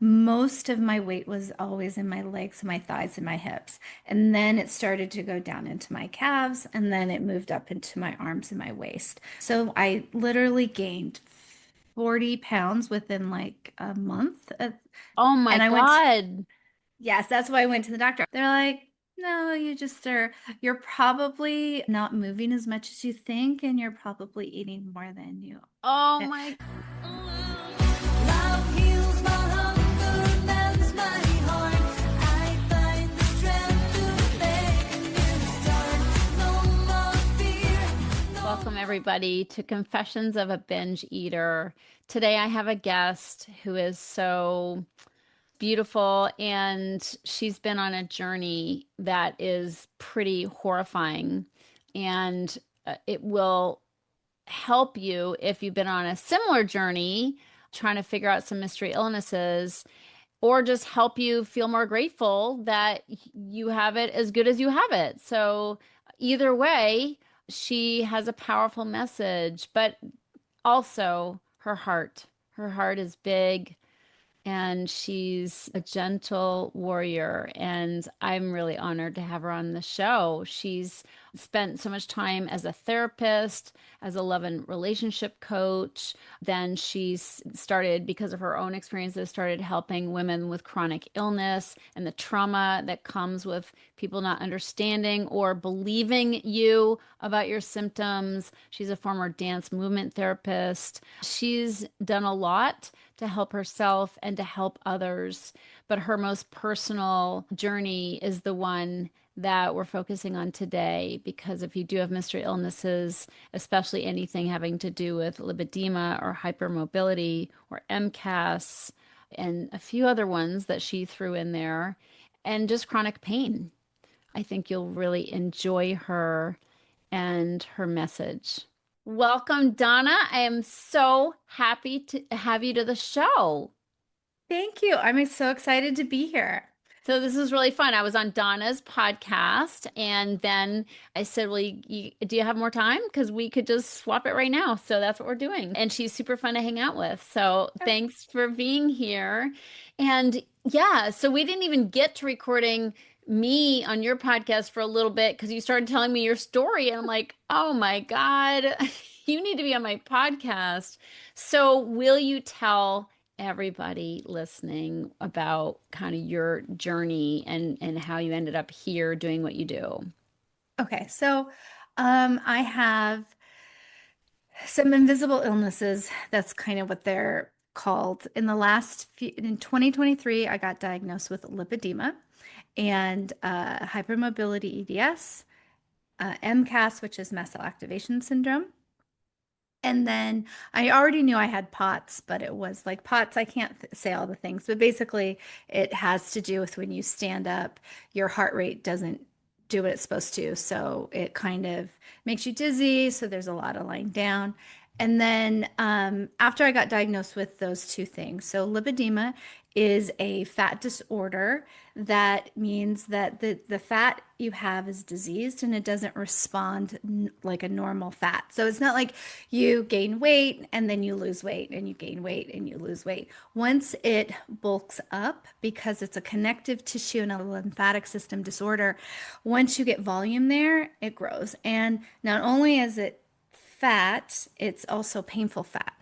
most of my weight was always in my legs, my thighs, and my hips. And then it started to go down into my calves, and then it moved up into my arms and my waist. So I literally gained 40 pounds within like a month. Oh my And I went, God. yes, that's why I went to the doctor. They're like, no, you're probably not moving as much as you think, and you're probably eating more than you. Oh my. Love heals my hunger, mends my heart. I find the strength to make a new start. No more fear. Welcome, everybody, to Confessions of a Binge Eater. Today, I have a guest who is so beautiful, and she's been on a journey that is pretty horrifying. And it will help you if you've been on a similar journey, trying to figure out some mystery illnesses, or just help you feel more grateful that you have it as good as you have it. So, either way, she has a powerful message, but also her heart. Her heart is big and she's a gentle warrior. And I'm really honored to have her on the show. She's spent so much time as a therapist, as a love and relationship coach. Then she's started, because of her own experiences, started helping women with chronic illness and the trauma that comes with people not understanding or believing you about your symptoms. She's a former dance movement therapist. She's done a lot to help herself and to help others. But her most personal journey is the one that we're focusing on today, because if you do have mystery illnesses, especially anything having to do with lipedema or hypermobility or MCAS and a few other ones that she threw in there, and just chronic pain, I think you'll really enjoy her and her message. Welcome, Donna. I am so happy to have you to the show. Thank you. I'm so excited to be here. So this is really fun. I was on Donna's podcast, and then I said, "Well, do you have more time? Because we could just swap it right now." So that's what we're doing. And she's super fun to hang out with. So Oh, thanks for being here. And yeah, so we didn't even get to recording me on your podcast for a little bit because you started telling me your story, and I'm like, "Oh my God, you need to be on my podcast." So will you tell everybody listening about kind of your journey and how you ended up here doing what you do? okay. I have some invisible illnesses. That's kind of what they're called. In 2023, I got diagnosed with lipedema and hypermobility EDS, MCAS, which is mast cell activation syndrome. And then I already knew I had POTS, but it was like POTS. I can't say all the things, but basically, it has to do with when you stand up, your heart rate doesn't do what it's supposed to. So it kind of makes you dizzy. So there's a lot of lying down. And then after I got diagnosed with those two things, so lipedema is a fat disorder. That means that the fat you have is diseased and it doesn't respond like a normal fat. So it's not like you gain weight and then you lose weight and you gain weight and you lose weight. Once it bulks up, because it's a connective tissue and a lymphatic system disorder, once you get volume there, it grows. And not only is it fat, it's also painful fat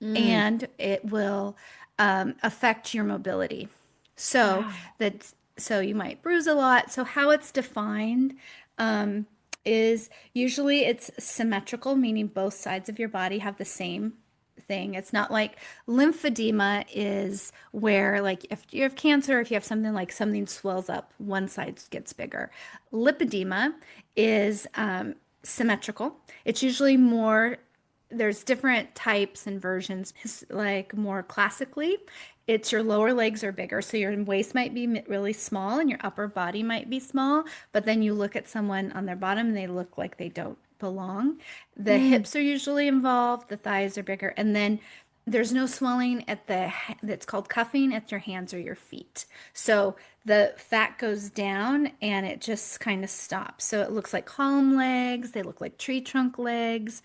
Mm, and it will affect your mobility. So wow. that so you might bruise a lot. So how it's defined um, is usually it's symmetrical, meaning both sides of your body have the same thing. It's not like lymphedema is where like if you have cancer, if you have something like something swells up, one side gets bigger. Lipedema is symmetrical. It's usually more there's different types and versions. Like more classically, it's your lower legs are bigger. So your waist might be really small and your upper body might be small. But then you look at someone on their bottom and they look like they don't belong. The Mm, hips are usually involved, the thighs are bigger. And then there's no swelling at that's called cuffing at your hands or your feet. So the fat goes down and it just kind of stops. So it looks like column legs, they look like tree trunk legs.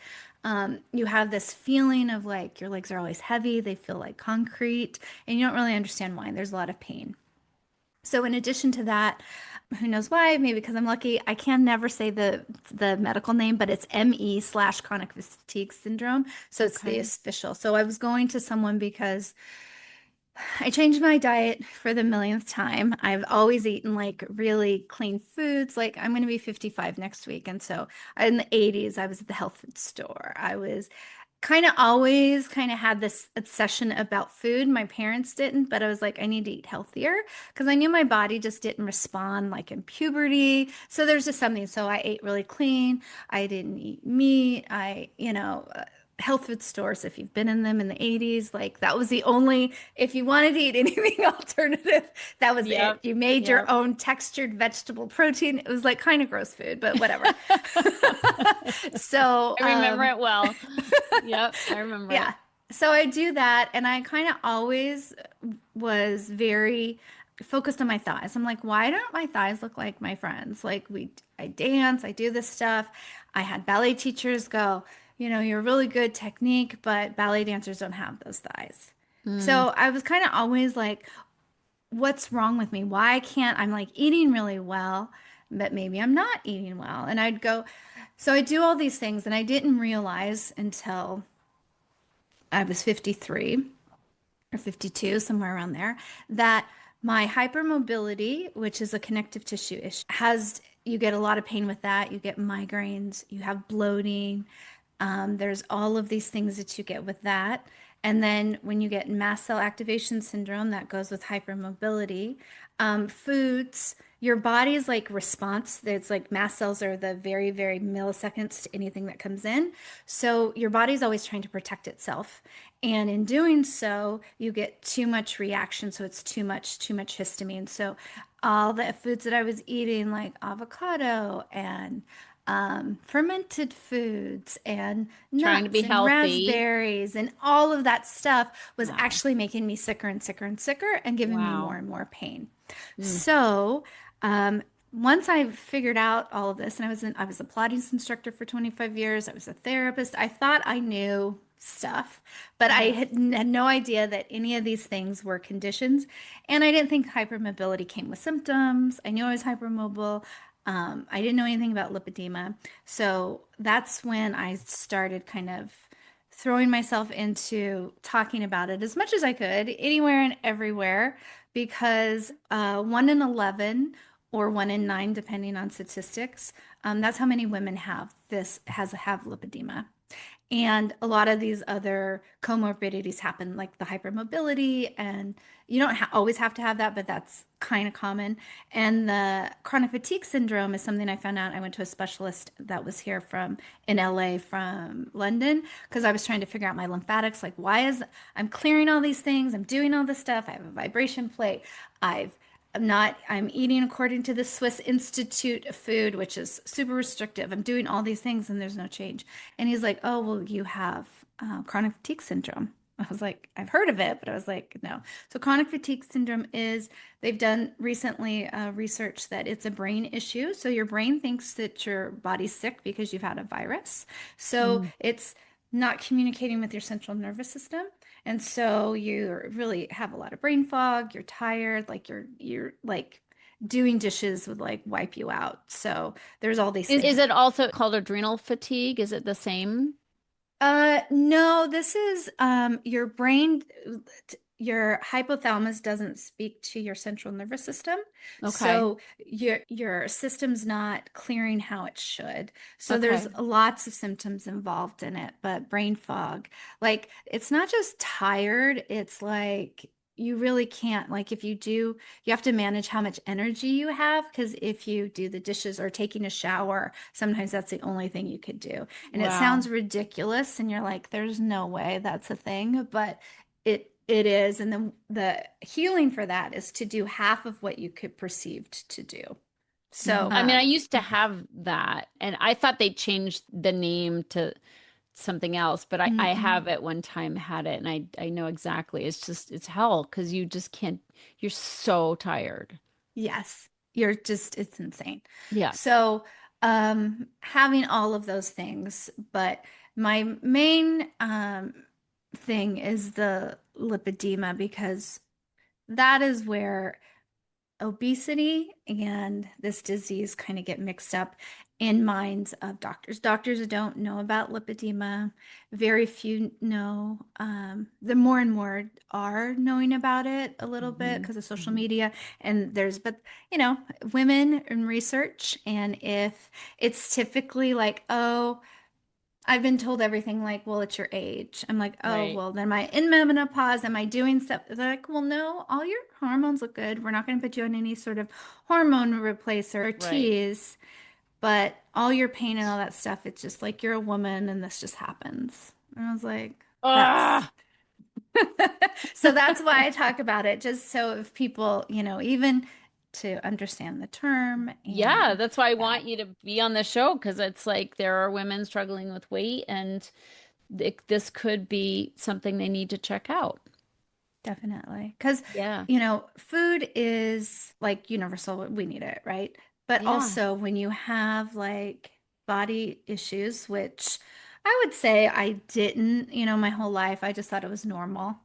You have this feeling of like your legs are always heavy, they feel like concrete, and you don't really understand why. There's a lot of pain. So in addition to that, who knows why? Maybe because I'm lucky. I can never say the medical name, but it's ME slash chronic fatigue syndrome. So it's the Okay. official. So I was going to someone because I changed my diet for the millionth time. I've always eaten like really clean foods. Like I'm going to be 55 next week. And so in the 80s, I was at the health food store. I was kind of always kind of had this obsession about food. My parents didn't, but I was like, I need to eat healthier because I knew my body just didn't respond like in puberty. So there's just something. So I ate really clean. I didn't eat meat. Health food stores, if you've been in them in the 80s, like that was the only, if you wanted to eat anything alternative, that was it. Yep. You made your Yep. own textured vegetable protein. It was like kind of gross food, but whatever. So, I remember it well. Yep, I remember it. yeah. So I do that, and I kind of always was very focused on my thighs. I'm like, why don't my thighs look like my friends? I dance, I do this stuff. I had ballet teachers go, you're really good technique, but ballet dancers don't have those thighs. Mm. So I was kind of always like, what's wrong with me? Why can't I'm like eating really well, but maybe I'm not eating well? And I'd go, so I do all these things, and I didn't realize until I was 53 or 52, somewhere around there, that my hypermobility, which is a connective tissue issue, you get a lot of pain with that. You get migraines, you have bloating. There's all of these things that you get with that. And then when you get mast cell activation syndrome, that goes with hypermobility. Foods, your body's like response. It's like mast cells are the very, very milliseconds to anything that comes in. So your body's always trying to protect itself. And in doing so, you get too much reaction. So it's too much histamine. So all the foods that I was eating, like avocado and fermented foods and Trying to be nuts and healthy. raspberries and all of that stuff was Wow. actually making me sicker and sicker and sicker and giving me more Wow. and more pain. Mm. So, once I figured out all of this, and I was a Pilates instructor for 25 years, I was a therapist. I thought I knew stuff, but I Yeah. had no idea that any of these things were conditions. And I didn't think hypermobility came with symptoms. I knew I was hypermobile. I didn't know anything about lipedema. So that's when I started kind of throwing myself into talking about it as much as I could, anywhere and everywhere, because 1 in 11 or 1 in 9, depending on statistics, that's how many women have lipedema. And a lot of these other comorbidities happen, like the hypermobility, and you don't always have to have that, but that's kind of common. And the chronic fatigue syndrome is something I found out. I went to a specialist that was here from in LA from London because I was trying to figure out my lymphatics. Like, why is I'm clearing all these things? I'm doing all this stuff. I have a vibration plate. I've I'm eating according to the Swiss Institute of Food, which is super restrictive. I'm doing all these things and there's no change. And he's like, oh, well, you have chronic fatigue syndrome. I was like, I've heard of it, but I was like, no. So chronic fatigue syndrome they've done recently research that it's a brain issue. So your brain thinks that your body's sick because you've had a virus. So Mm. it's not communicating with your central nervous system. And so you really have a lot of brain fog, you're tired, like you're like doing dishes would like wipe you out. So there's all these Is things. it also called adrenal fatigue? Is it the same? No, this is your brain, your hypothalamus doesn't speak to your central nervous system. Okay. So your system's not clearing how it should. So there's Okay. lots of symptoms involved in it, but brain fog, like it's not just tired, it's like you really can't, like if you do, you have to manage how much energy you have because if you do the dishes or taking a shower, sometimes that's the only thing you could do. And it Wow. sounds ridiculous, and you're like, there's no way that's a thing, but it is. And then the healing for that is to do half of what you could perceived to do. So, I mean, I used to have that, and I thought they changed the name to something else, but I Mm-mm. have at one time had it and I know exactly. It's just it's hell because you just can't, you're so tired. Yes, you're just, it's insane. Yes. So, having all of those things, but my main thing is the lipedema because that is where obesity and this disease kind of get mixed up in minds of doctors. Doctors don't know about lipedema. Very few know. The more and more are knowing about it a little bit Hmm. because of social Hmm. media. And there's, but you know, women in research, and if it's typically like, oh, I've been told everything like, well, it's your age. I'm like, oh, Right. well, then am I in menopause? Am I doing stuff? They're like, well, no, all your hormones look good. We're not going to put you on any sort of hormone replacer or Right. tease, but all your pain and all that stuff, it's just like you're a woman and this just happens. And I was like, that's Ah, so that's why I talk about it, just so if people, even to understand the term yeah, and that's why I that. want you to be on the show because it's like there are women struggling with weight and this could be something they need to check out. Definitely. Because, Yeah. food is like universal. We need it, right? But Yeah. also, when you have like body issues, which I would say I didn't, my whole life, I just thought it was normal.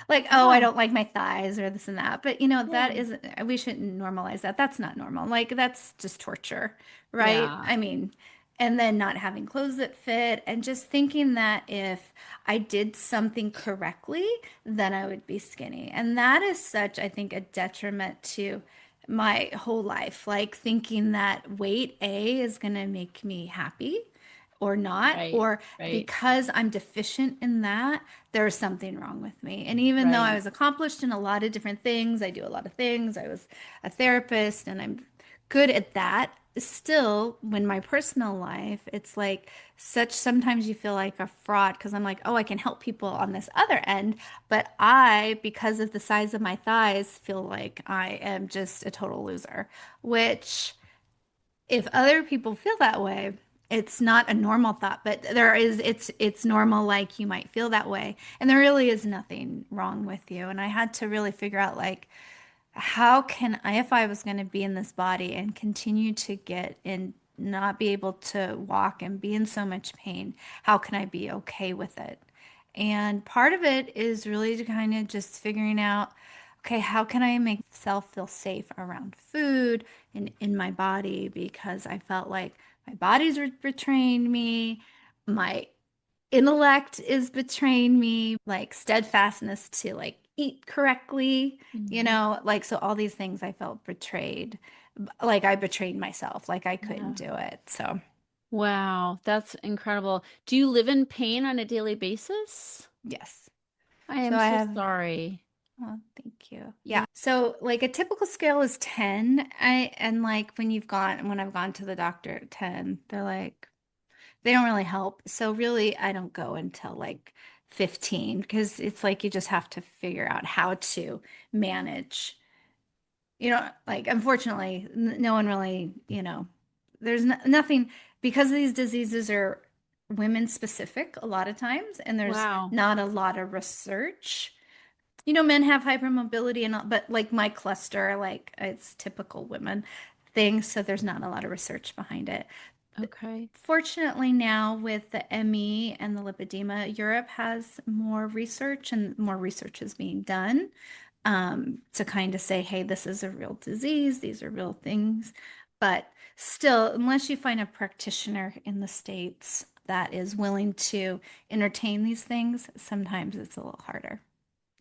Like, oh, I Yeah. don't like my thighs or this and that. But that Yeah. isn't, we shouldn't normalize that. That's not normal. Like, that's just torture, right? Yeah. I mean, and then not having clothes that fit and just thinking that if I did something correctly, then I would be skinny. And that is such, I think, a detriment to my whole life. Like, thinking that weight A is going to make me happy or not, Right. or Right. because I'm deficient in that, there's something wrong with me. And even though I Right. was accomplished in a lot of different things, I do a lot of things, I was a therapist and I'm good at that. Still, when my personal life, it's like such sometimes you feel like a fraud because I'm like, oh, I can help people on this other end. But I, because of the size of my thighs, feel like I am just a total loser, which if other people feel that way, it's not a normal thought, but it's normal like you might feel that way. And there really is nothing wrong with you. And I had to really figure out like how can I, if I was going to be in this body and continue to get and not be able to walk and be in so much pain, how can I be okay with it? And part of it is really to kind of just figuring out, okay, how can I make myself feel safe around food and in my body? Because I felt like my body's betraying me, my intellect is betraying me, like steadfastness to like eat correctly, Mhm. like so all these things I felt betrayed, like I betrayed myself, like I couldn't Yeah. do it. So, Wow, that's incredible. Do you live in pain on a daily basis? yes. I So am I so have, sorry. oh, thank you. Yeah. Yeah. So like a typical scale is 10. And like when I've gone to the doctor at 10, they're like, they don't really help. So really, I don't go until like 15 because it's like you just have to figure out how to manage. Like unfortunately, no one really, there's nothing because these diseases are women specific a lot of times, and there's Wow. not a lot of research. Men have hypermobility and all, but like my cluster, like it's typical women things, so there's not a lot of research behind it. Okay. Fortunately, now with the ME and the lipedema, Europe has more research and more research is being done to kind of say, hey, this is a real disease, these are real things. But still, unless you find a practitioner in the States that is willing to entertain these things, sometimes it's a little harder.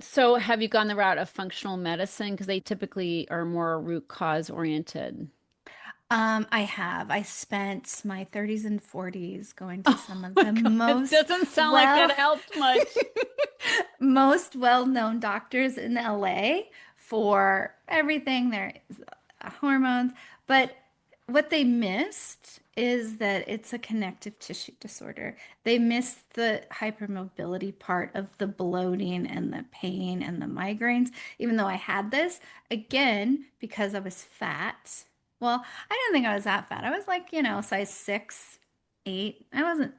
So have you gone the route of functional medicine? Because they typically are more root cause oriented. I have. I spent my 30s and 40s going to Oh some of my the God, it most doesn't sound like well that helped much. most well-known doctors in LA for everything, their hormones. But what they missed is that it's a connective tissue disorder. They missed the hypermobility part of the bloating and the pain and the migraines, even though I had this again because I was fat. Well, I didn't think I was that fat. I was like, size 6, 8. I wasn't.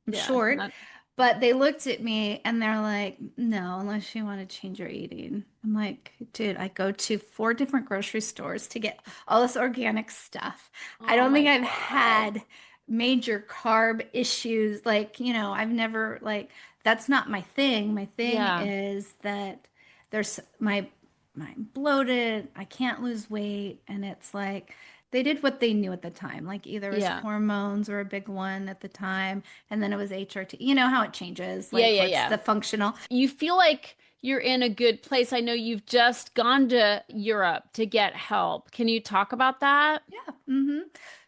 I'm Yeah. short. Not, But they looked at me and they're like, no, unless you want to change your eating. I'm like, dude, I go to 4 different grocery stores to get all this organic stuff. I oh don't think my I've God. had major carb issues. Like, I've never, like, that's not my thing. My thing Yeah. is that there's I'm bloated, I can't lose weight, and it's like they did what they knew at the time. Like either it was Yeah. hormones were a big one at the time, and then it was HRT. You know how it changes, Yeah. like Yeah. what's Yeah. the functional. You feel like you're in a good place. I know you've just gone to Europe to get help. Can you talk about that? Yeah.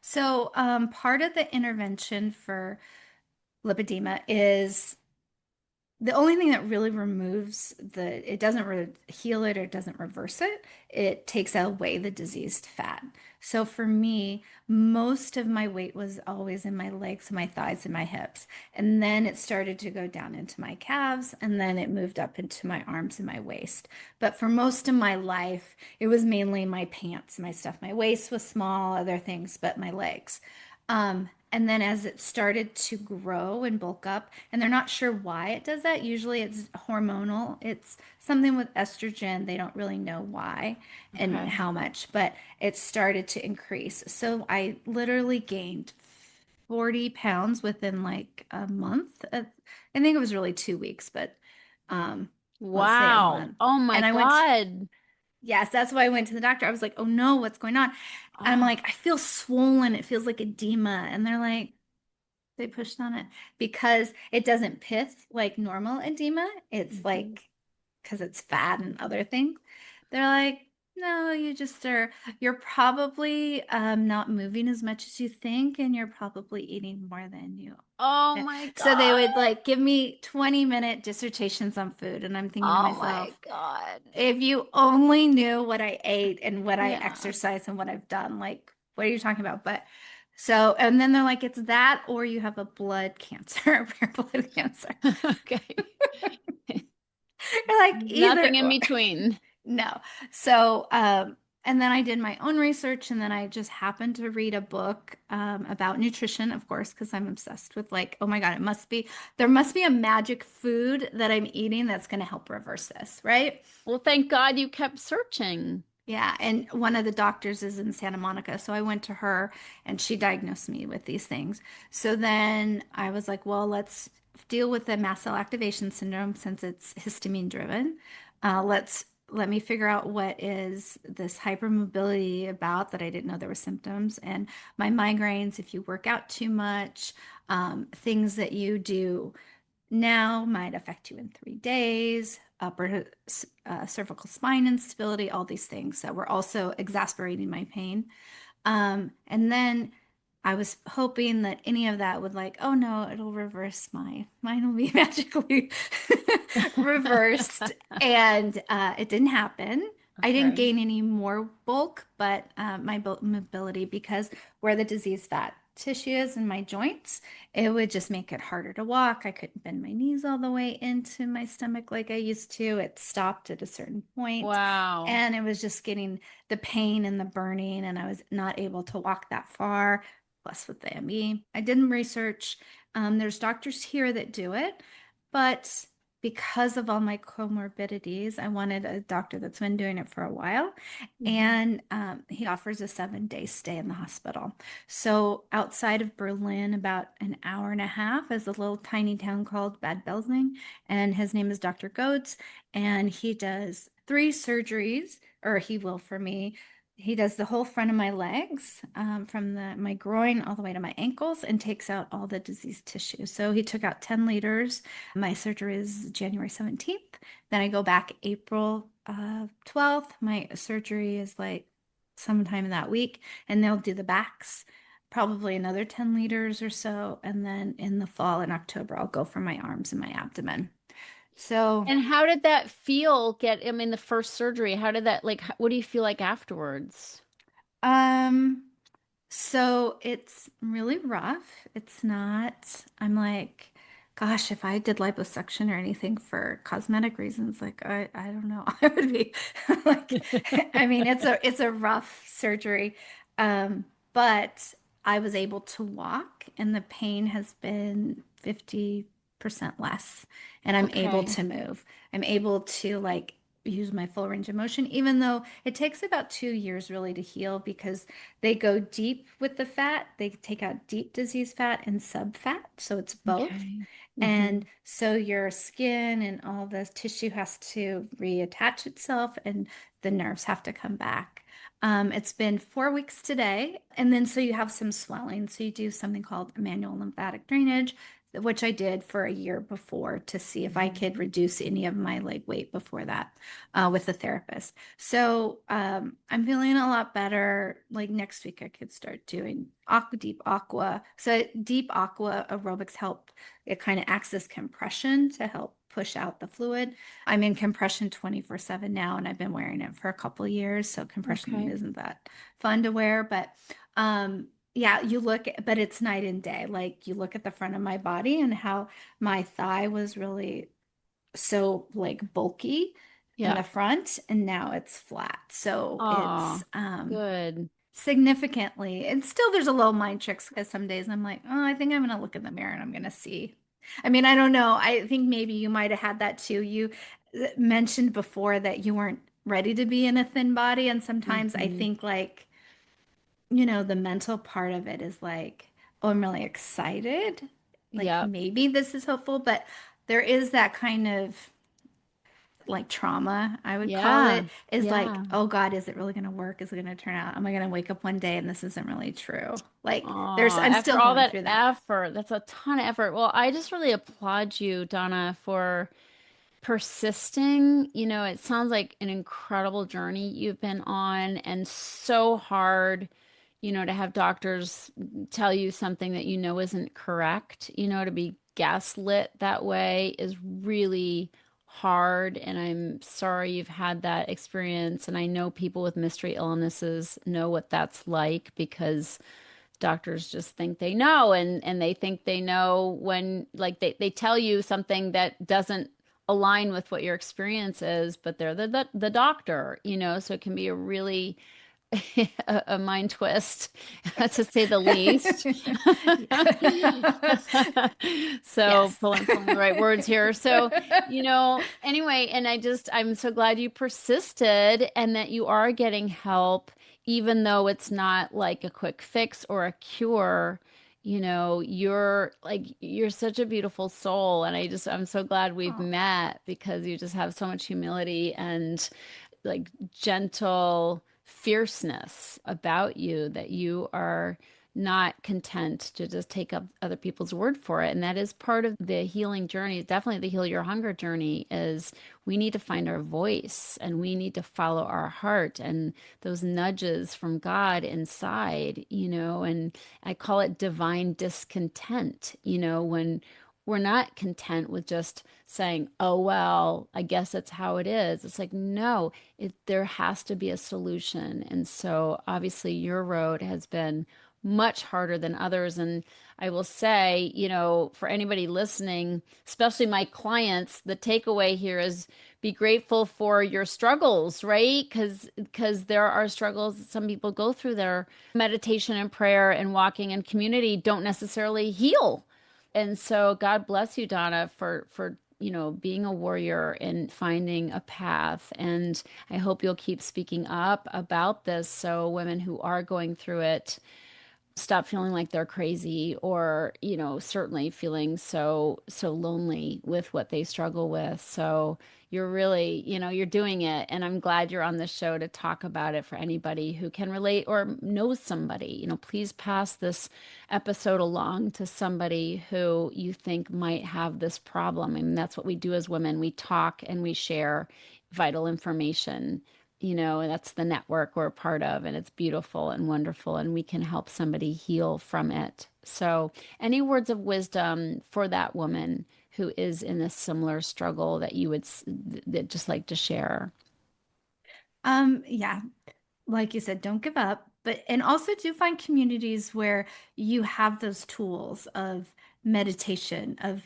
So part of the intervention for lipedema is the only thing that really removes it doesn't heal it or it doesn't reverse it. It takes away the diseased fat. So for me, most of my weight was always in my legs, my thighs, and my hips. And then it started to go down into my calves, and then it moved up into my arms and my waist. But for most of my life, it was mainly my pants, my stuff. My waist was small, other things, but my legs. And then as it started to grow and bulk up, and they're not sure why it does that. Usually it's hormonal. It's something with estrogen. They don't really know why and Okay. how much, but it started to increase. So I literally gained 40 pounds within like a month. I think it was really 2 weeks, but um, let's say a Wow. month. Oh my And I went, God. yes, that's why I went to the doctor. I was like, oh no, what's going on? And I'm Oh. like, I feel swollen. It feels like edema. And they're like, they pushed on it because it doesn't pith like normal edema. It's Mhm. like because it's fat and other things. They're like, no, you're probably not moving as much as you think, and you're probably eating more than you. Oh Yeah. my So they God. would like give me 20-minute dissertations on food, and I'm thinking to Oh my myself, God. if you only knew what I ate and what I Yeah. exercise and what I've done, like, what are you talking about? But so, and then they're like, it's that or you have a blood cancer, rare blood cancer. Okay. You're like, Nothing either in or. between. No. So, and then I did my own research, and then I just happened to read a book about nutrition, of course, because I'm obsessed with like, oh my God, there must be a magic food that I'm eating that's going to help reverse this, right? Well, thank God you kept searching. Yeah, and one of the doctors is in Santa Monica. So I went to her and she diagnosed me with these things. So then I was like, well, let's deal with the mast cell activation syndrome since it's histamine driven. Let me figure out what is this hypermobility about that I didn't know there were symptoms. And my migraines, if you work out too much, things that you do now might affect you in 3 days, upper cervical spine instability, all these things that were also exacerbating my pain. And then I was hoping that any of that would like, oh no, it'll reverse mine will be magically reversed. And it didn't happen. I didn't Okay. gain any more bulk, but my mobility, because where the disease fat tissue is in my joints, it would just make it harder to walk. I couldn't bend my knees all the way into my stomach like I used to. It stopped at a certain point, Wow. and it was just getting the pain and the burning, and I was not able to walk that far. Plus, with the ME, I didn't research. There's doctors here that do it, but because of all my comorbidities, I wanted a doctor that's been doing it for a while, Mhm. and he offers a 7-day stay in the hospital. So outside of Berlin, about an hour and a half, is a little tiny town called Bad Belzing, and his name is Dr. Goetz, and he does 3 surgeries, or he will for me. He does the whole front of my legs, from my groin all the way to my ankles, and takes out all the diseased tissue. So he took out 10 liters. My surgery is January 17th. Then I go back April 12th. My surgery is like sometime that week, and they'll do the backs, probably another 10 liters or so. And then in the fall in October, I'll go for my arms and my abdomen. So, And how did that feel I mean, the first surgery, how did that, like, what do you feel like afterwards? um, so it's really rough. It's not, I'm like, gosh, if I did liposuction or anything for cosmetic reasons, like I don't know, I would be like, I mean, it's a rough surgery. But I was able to walk, and the pain has been 50% less, and I'm able Okay. to move. I'm able to like use my full range of motion, even though it takes about 2 years really to heal because they go deep with the fat. They take out deep disease fat and sub fat, so it's both. Okay. And so your skin and all the tissue has to reattach itself, and the nerves have to come back. It's been 4 weeks today. And then so you have some swelling. So you do something called manual lymphatic drainage, which I did for a year before to see if I Mhm. could reduce any of my leg weight before that with a therapist. So I'm feeling a lot better. Like next week, I could start doing deep aqua. So deep aqua aerobics help. It kind of acts as compression to help push out the fluid. I'm in compression 24/7 now, and I've been wearing it for a couple years. So compression Okay. isn't that fun to wear, but yeah, but it's night and day. Like you look at the front of my body and how my thigh was really so like bulky in Yeah. the front, and now it's flat. So Oh, it's good. significantly, and still there's a little mind tricks because some days I'm like, oh, I think I'm gonna look in the mirror and I'm gonna see. I mean, I don't know. I think maybe you might have had that too. You mentioned before that you weren't ready to be in a thin body, and sometimes I Hmm. think like, the mental part of it is like, oh, I'm really excited. Like Yep. maybe this is hopeful, but there is that kind of like trauma, I would call Yeah. it, is like, Yeah. oh God, is it really going to work? Is it going to turn out? Am I going to wake up one day and this isn't really true? Like Oh, I'm after still all going that through that. effort, that's a ton of effort. Well, I just really applaud you, Donna, for persisting. It sounds like an incredible journey you've been on and so hard, to have doctors tell you something that isn't correct. To be gaslit that way is really hard. And I'm sorry you've had that experience. And I know people with mystery illnesses know what that's like because doctors just think they know and they think they know when like they tell you something that doesn't align with what your experience is, but they're the doctor, so it can be a really a mind twist to say the least. So Yes. pulling the right words here. So, anyway, and I'm so glad you persisted and that you are getting help, even though it's not like a quick fix or a cure. You're such a beautiful soul. And I'm so glad we've Oh, met because you just have so much humility and like gentle fierceness about you that you are not content to just take up other people's word for it. And that is part of the healing journey, definitely the heal your hunger journey is we need to find our voice and we need to follow our heart and those nudges from God inside, and I call it divine discontent, when we're not content with just saying, oh, well, I guess that's how it is. It's like, no, there has to be a solution. And so obviously your road has been much harder than others. And I will say, for anybody listening, especially my clients, the takeaway here is be grateful for your struggles, right? Because there are struggles that some people go through their meditation and prayer and walking in community don't necessarily heal. And so God bless you, Donna, for being a warrior and finding a path. And I hope you'll keep speaking up about this so women who are going through it stop feeling like they're crazy or, certainly feeling so lonely with what they struggle with. So you're really, you're doing it. And I'm glad you're on the show to talk about it for anybody who can relate or knows somebody. Please pass this episode along to somebody who you think might have this problem. I mean, that's what we do as women. We talk and we share vital information, and that's the network we're a part of, and it's beautiful and wonderful, and we can help somebody heal from it. So, any words of wisdom for that woman who is in a similar struggle that you would that just like to share? yeah, like you said, don't give up, but and also do find communities where you have those tools of meditation, of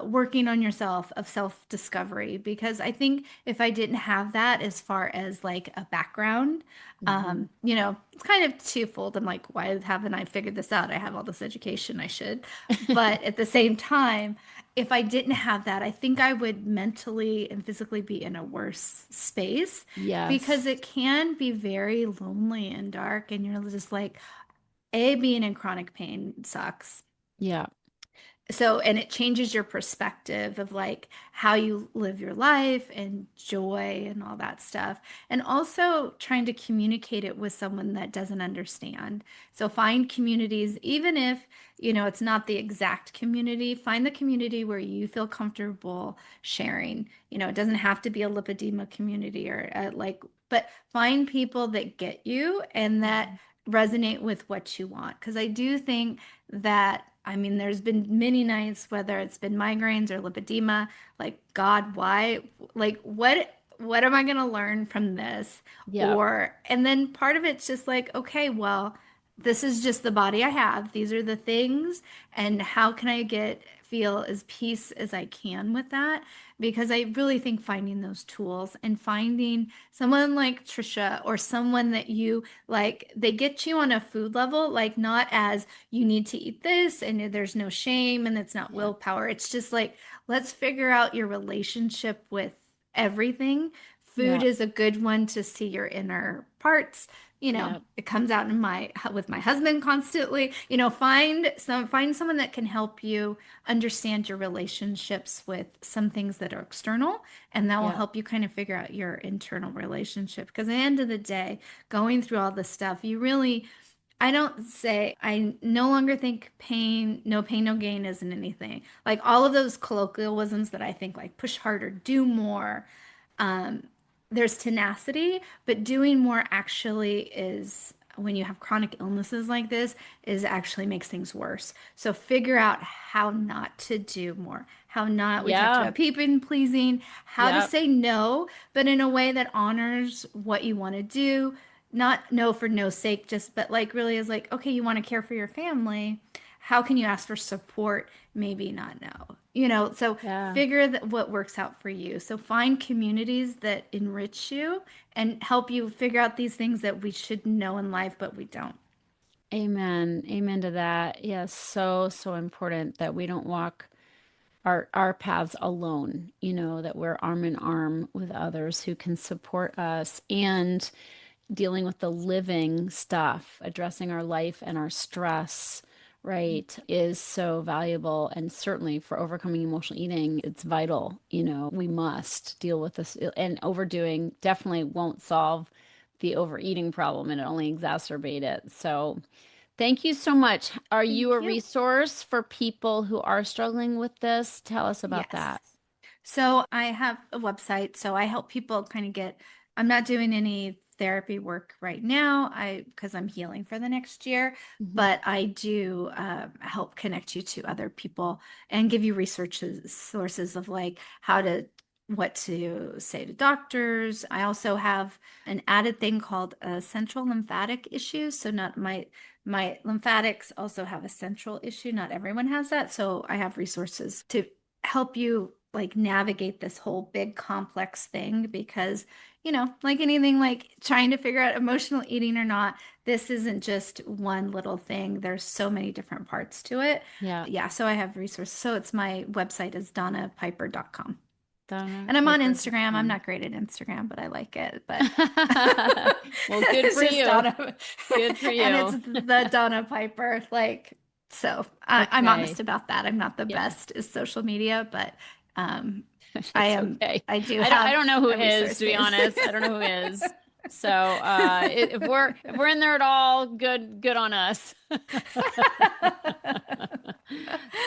working on yourself, of self-discovery. Because I think if I didn't have that as far as like a background, Hmm. it's kind of twofold. I'm like, why haven't I figured this out? I have all this education, I should. But at the same time, if I didn't have that, I think I would mentally and physically be in a worse space, because Yes. it can be very lonely and dark, and you're just like, being in chronic pain sucks. Yeah. So, and it changes your perspective of like how you live your life and joy and all that stuff. And also trying to communicate it with someone that doesn't understand. So find communities, even if, it's not the exact community, find the community where you feel comfortable sharing. It doesn't have to be a lipedema community or but find people that get you and that Mhm. resonate with what you want. Because I do think that, I mean, there's been many nights, whether it's been migraines or lipedema, like, God, why? Like, what am I going to learn from this? Yep. Or, and then part of it's just like, okay, well, this is just the body I have. These are the things, and how can I feel as peace as I can with that? Because I really think finding those tools and finding someone like Tricia, or someone that you like, they get you on a food level, like not as you need to eat this and there's no shame and it's not Yeah. willpower. It's just like, let's figure out your relationship with everything. Food Yeah. is a good one to see your inner parts. Yeah. It comes out in my with my husband constantly. Find someone that can help you understand your relationships with some things that are external, and that will Yeah. help you kind of figure out your internal relationship. Because at the end of the day, going through all this stuff, I don't say, I no longer think no pain, no gain isn't anything. Like all of those colloquialisms that I think like push harder, do more. Um, there's tenacity, but doing more actually is, when you have chronic illnesses like this, is actually makes things worse. So figure out how not to do more, how not, we talked Yeah. about people pleasing, how to Yep. say no, but in a way that honors what you want to do, not no for no sake, just, but like really is like, okay, you want to care for your family. How can you ask for support? Maybe not no. So Yeah. figure that what works out for you. So find communities that enrich you and help you figure out these things that we should know in life, but we don't. Amen. Amen to that. Yes, so, so important that we don't walk our paths alone, that we're arm in arm with others who can support us, and dealing with the living stuff, addressing our life and our stress, right, is so valuable. And certainly for overcoming emotional eating, it's vital. We must deal with this. And overdoing definitely won't solve the overeating problem, and it only exacerbate it. So thank you so much. Are you a Thank you. resource for people who are struggling with this? Tell us about Yes. that. So I have a website, so I help people kind of I'm not doing any therapy work right now, because I'm healing for the next year, Mhm. but I do help connect you to other people and give you sources of like what to say to doctors. I also have an added thing called central lymphatic issues. So not my lymphatics also have a central issue. Not everyone has that. So I have resources to help you like navigate this whole big complex thing, because like anything, like trying to figure out emotional eating or not, this isn't just one little thing. There's so many different parts to it. Yeah. Yeah, so I have resources. So it's, my website is donnapiper.com. And I'm on Instagram. I'm DonnaPiper.com. not great at Instagram, but I like it. But Well, good it's for just you. Donna. Good for And it's you. the Donna Piper. Like, so I'm honest Okay. about that. I'm not the Yeah. best at social media, but um, That's okay. I do I have don't know who a is, resource to be base. honest. I don't know who is. So, if we're in there at all, good on us.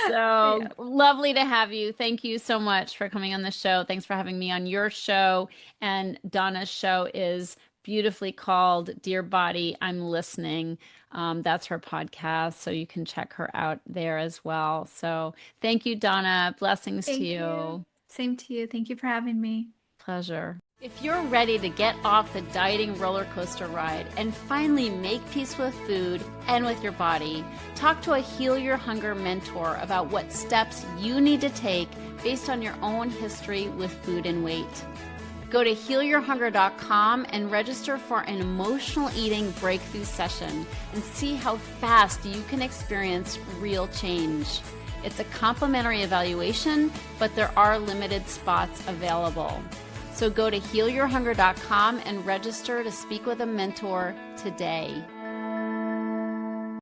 So Yeah. lovely to have you. Thank you so much for coming on the show. Thanks for having me on your show. And Donna's show is beautifully called Dear Body, I'm Listening. That's her podcast, so you can check her out there as well. So thank you, Donna. Blessings to Thank you. you. Same to you. Thank you for having me. Pleasure. If you're ready to get off the dieting roller coaster ride and finally make peace with food and with your body, talk to a Heal Your Hunger mentor about what steps you need to take based on your own history with food and weight. Go to healyourhunger.com and register for an emotional eating breakthrough session and see how fast you can experience real change. It's a complimentary evaluation, but there are limited spots available. So go to healyourhunger.com and register to speak with a mentor today.